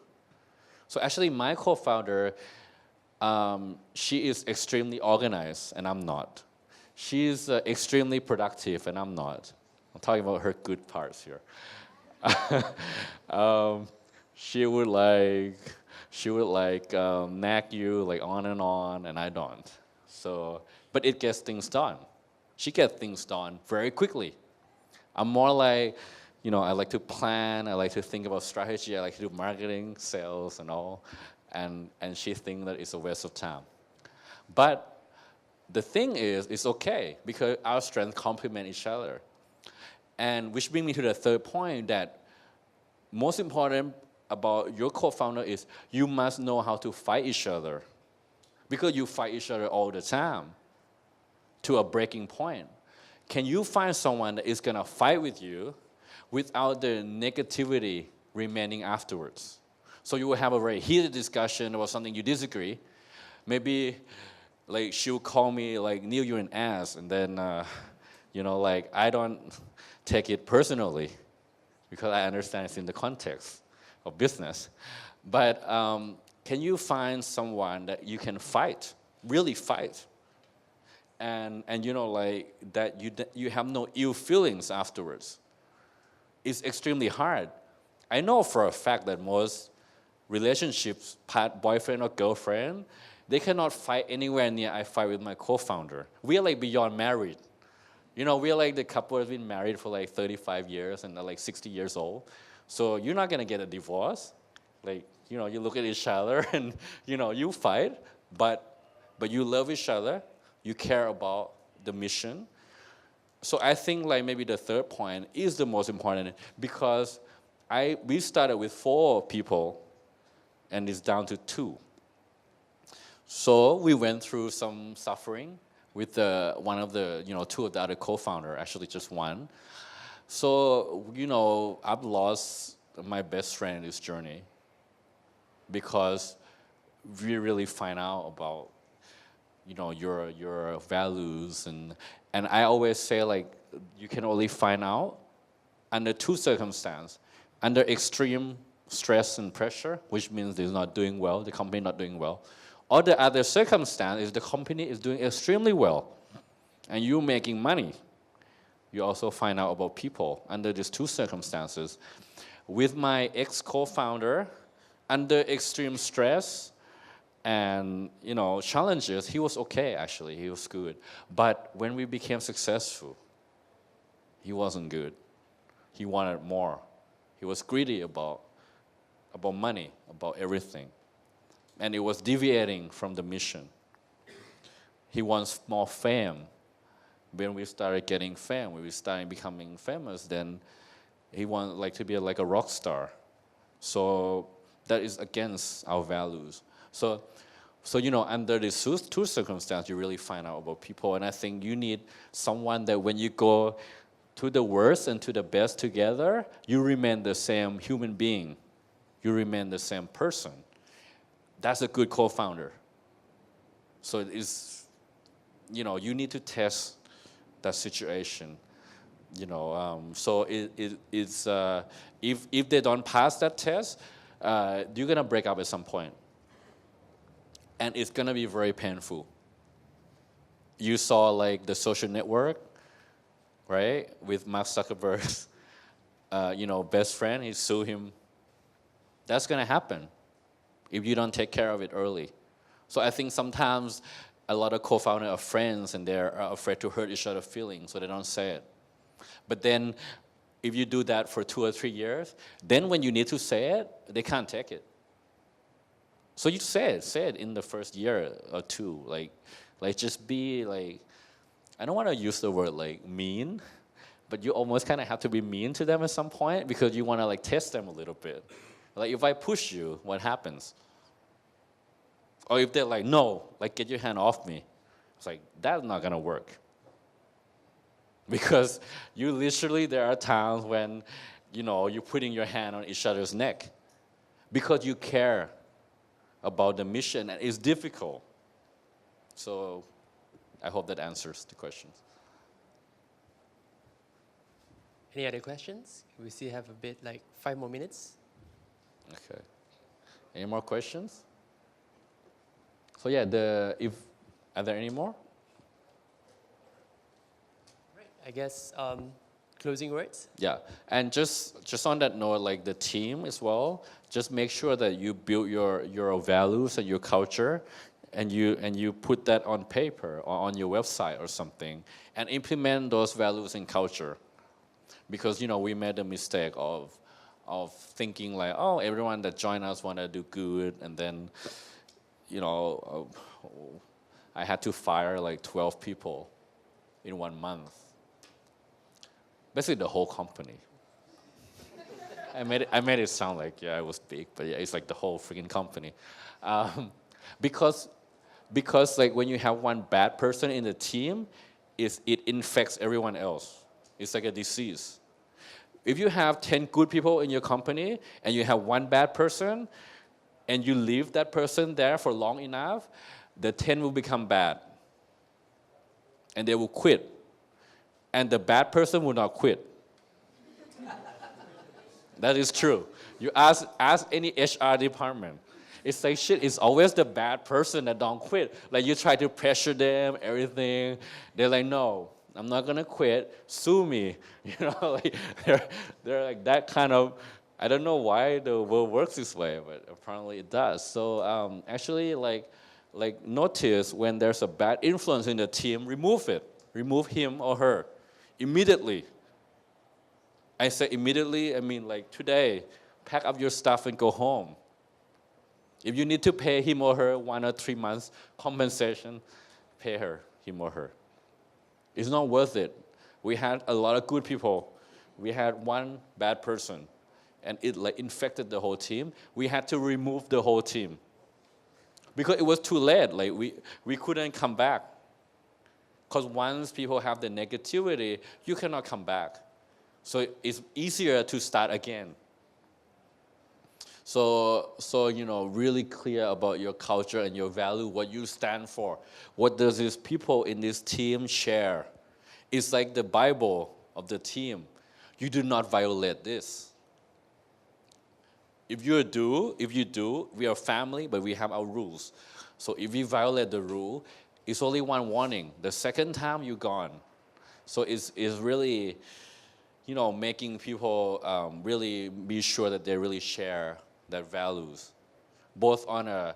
So actually my co-founder, she is extremely organized and I'm not. She is extremely productive and I'm not. I'm talking about her good parts here. She would nag you like on, and I don't. So, but it gets things done. She gets things done very quickly. I'm more like, I like to plan, I like to think about strategy, I like to do marketing, sales, and all, and she thinks that it's a waste of time. But the thing is, it's okay because our strengths complement each other. And which brings me to the third point, that most important about your co-founder is you must know how to fight each other, because you fight each other all the time to a breaking point. Can you find someone that is going to fight with you without the negativity remaining afterwards? So you will have a very heated discussion about something you disagree. Maybe like she'll call me like, Neil, you're an ass, and then I don't take it personally because I understand it's in the context of business. But can you find someone that you can fight, really fight, and that you have no ill feelings afterwards? It's extremely hard. I know for a fact that most relationships, boyfriend or girlfriend, they cannot fight anywhere near I fight with my co-founder. We are like beyond married. We are like the couple that's been married for like 35 years and they're like 60 years old. So you're not gonna get a divorce. You look at each other and you fight, but you love each other, you care about the mission. So I think like maybe the third point is the most important, because we started with 4 people and it's down to 2. So we went through some suffering with one of the 2 of the other co-founder, actually just one. So I've lost my best friend in this journey because we really find out about your values, and I always say like you can only find out under 2 circumstances: under extreme stress and pressure, which means they're not doing well, the company not doing well, or the other circumstance is the company is doing extremely well and you making money. You also find out about people under these 2 circumstances. With my ex-co-founder, under extreme stress and challenges, he was okay actually, he was good. But when we became successful, he wasn't good. He wanted more. He was greedy about money, about everything. And it was deviating from the mission. He wants more fame. When we started getting fame, when we started becoming famous, then he wanted to be like a rock star. So that is against our values. So under these 2 circumstances, you really find out about people. And I think you need someone that when you go to the worst and to the best together, you remain the same human being. You remain the same person. That's a good co-founder. So it is, you need to test that situation. So it's if they don't pass that test, you're gonna break up at some point, and it's gonna be very painful. You saw like the social network, right? With Mark Zuckerberg's, best friend, he sued him. That's gonna happen if you don't take care of it early. So I think sometimes a lot of co-founders are friends and they're afraid to hurt each other's feelings, so they don't say it. But then if you do that for 2 or 3 years, then when you need to say it, they can't take it. So you say it in the first year or two, like just be like, I don't want to use the word like mean, but you almost kind of have to be mean to them at some point because you want to like test them a little bit. Like if I push you, what happens? Or if they're like, no, like get your hand off me. It's like, that's not gonna work. Because there are times when, you're putting your hand on each other's neck because you care about the mission and it's difficult. So I hope that answers the questions. Any other questions? We still have a bit, like 5 more minutes. Okay. Any more questions? So yeah, are there any more? I guess closing words. Yeah, and just on that note, like the team as well, just make sure that you build your values and your culture, and you put that on paper or on your website or something, and implement those values and culture. Because we made a mistake of thinking like, oh, everyone that joined us want to do good, and then I had to fire like 12 people in 1 month. Basically the whole company. I made it sound like, yeah, it was big, but yeah, it's like the whole freaking company. Because like when you have one bad person in the team, it infects everyone else. It's like a disease. If you have 10 good people in your company and you have one bad person, and you leave that person there for long enough, the 10 will become bad. And they will quit. And the bad person will not quit. That is true. You ask any HR department. It's like, shit, it's always the bad person that don't quit. Like you try to pressure them, everything. They're like, no, I'm not gonna quit, sue me. Like they're like that kind of, I don't know why the world works this way, but apparently it does. So actually, like notice when there's a bad influence in the team, remove it. Remove him or her immediately. I say immediately, I mean like today. Pack up your stuff and go home. If you need to pay him or her 1 or 3 months compensation, pay him or her. It's not worth it. We had a lot of good people. We had one bad person. And it like infected the whole team. We had to remove the whole team because it was too late. Like we couldn't come back. Because once people have the negativity, you cannot come back. So it's easier to start again. So really clear about your culture and your value, what you stand for. What does these people in this team share? It's like the Bible of the team. You do not violate this. If you do, we are family, but we have our rules. So if you violate the rule, it's only one warning. The second time, you're gone. So it's really, making people really be sure that they really share their values, both on a,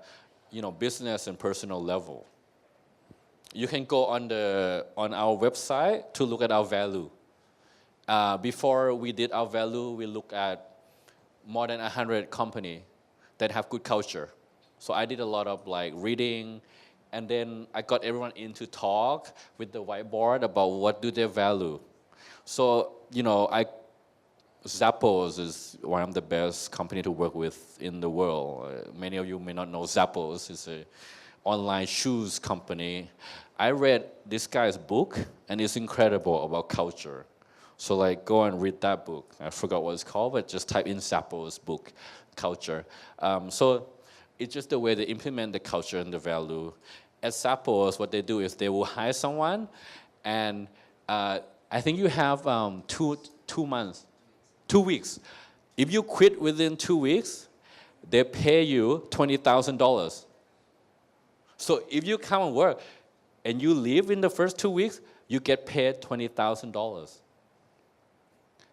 business and personal level. You can go on our website to look at our value. Before we did our value, we looked at more than 100 companies that have good culture. So I did a lot of like reading, and then I got everyone in to talk with the whiteboard about what do they value. So, Zappos is one of the best company to work with in the world. Many of you may not know Zappos. It's an online shoes company. I read this guy's book, and it's incredible about culture. So like go and read that book. I forgot what it's called, but just type in Sapo's book, culture. So it's just the way they implement the culture and the value. At Sapo's, what they do is they will hire someone, and I think you have 2 months, 2 weeks. If you quit within 2 weeks, they pay you $20,000. So if you come and work and you leave in the first 2 weeks, you get paid $20,000.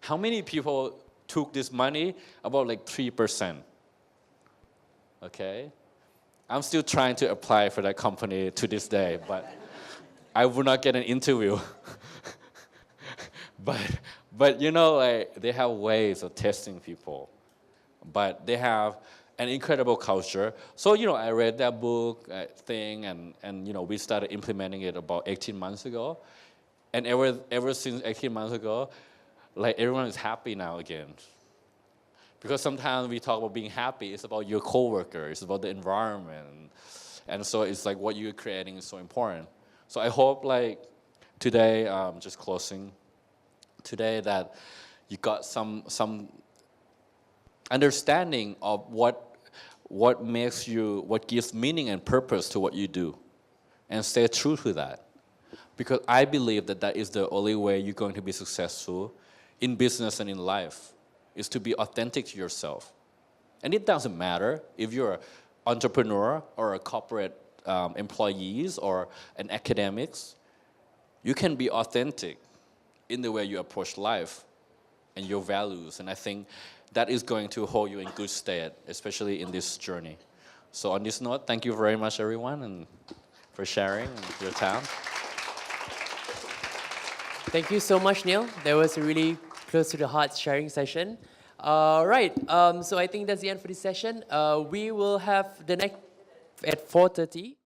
How many people took this money? About like 3%. Okay? I'm still trying to apply for that company to this day, but I will not get an interview. But you know, like, they have ways of testing people. But they have an incredible culture. So, you know, I read that book thing, and you know, we started implementing it about 18 months ago. And ever since 18 months ago, like, everyone is happy now again. Because sometimes we talk about being happy, it's about your coworker, it's about the environment. And so it's like what you're creating is so important. So I hope, like, today, just closing, today that you got some understanding of what makes you, what gives meaning and purpose to what you do, and stay true to that. Because I believe that that is the only way you're going to be successful in business and in life, is to be authentic to yourself. And it doesn't matter if you're an entrepreneur or a corporate employees or an academics. You can be authentic in the way you approach life and your values. And I think that is going to hold you in good stead, especially in this journey. So on this note, thank you very much, everyone, and for sharing your time. Thank you so much, Neil. That was a really close to the heart sharing session. Right, so I think that's the end for this session. We will have the next at 4:30.